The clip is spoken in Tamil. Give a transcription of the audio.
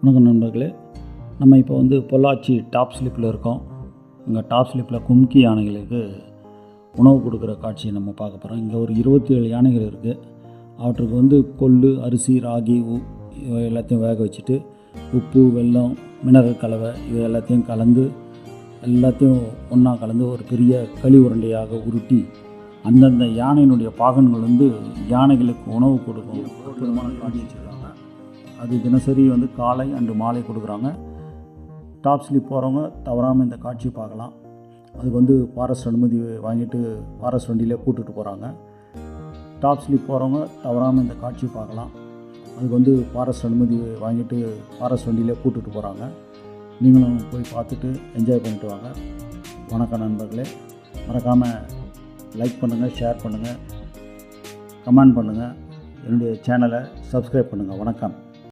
வணக்கம் நண்பர்களே. நம்ம இப்போ பொள்ளாச்சி டாப் ஸ்லிப்பில் இருக்கோம். இங்கே டாப் ஸ்லிப்பில் கும்கி யானைகளுக்கு உணவு கொடுக்குற காட்சியை நம்ம பார்க்க போகிறோம். இங்கே ஒரு 27 யானைகள் இருக்குது. அவற்றுக்கு கொள்ளு, அரிசி, ராகி இவை எல்லாத்தையும் வேக வச்சுட்டு உப்பு, வெல்லம், மினரல் கலவை இவை எல்லாத்தையும் ஒன்றா கலந்து ஒரு பெரிய களி உருண்டையாக உருட்டி அந்தந்த யானையினுடைய பாகன்கள் யானைகளுக்கு உணவு கொடுக்கும் அற்புதமான காட்சி வச்சுருக்காங்க. அது தினசரி காலை அன்று மாலை கொடுக்குறாங்க. டாப் ஸ்லிப் போகிறவங்க தவறாமல் இந்த காட்சி பார்க்கலாம். அதுக்கு ஃபாரஸ்ட் அனுமதி வாங்கிட்டு ஃபாரஸ்ட் வண்டியிலே கூட்டுட்டு போகிறாங்க. டாப் ஸ்லிப் போகிறவங்க தவறாமல் இந்த காட்சி பார்க்கலாம். அதுக்கு ஃபாரஸ்ட் அனுமதி வாங்கிட்டு ஃபாரஸ்ட் வண்டியிலே கூட்டுட்டு போகிறாங்க. நீங்களும் போய் பார்த்துட்டு என்ஜாய் பண்ணிட்டு வாங்க. வணக்கம் நண்பர்களே. மறக்காமல் லைக் பண்ணுங்கள், ஷேர் பண்ணுங்கள், கமெண்ட் பண்ணுங்கள். என்னுடைய சேனலை சப்ஸ்கிரைப் பண்ணுங்கள். வணக்கம்.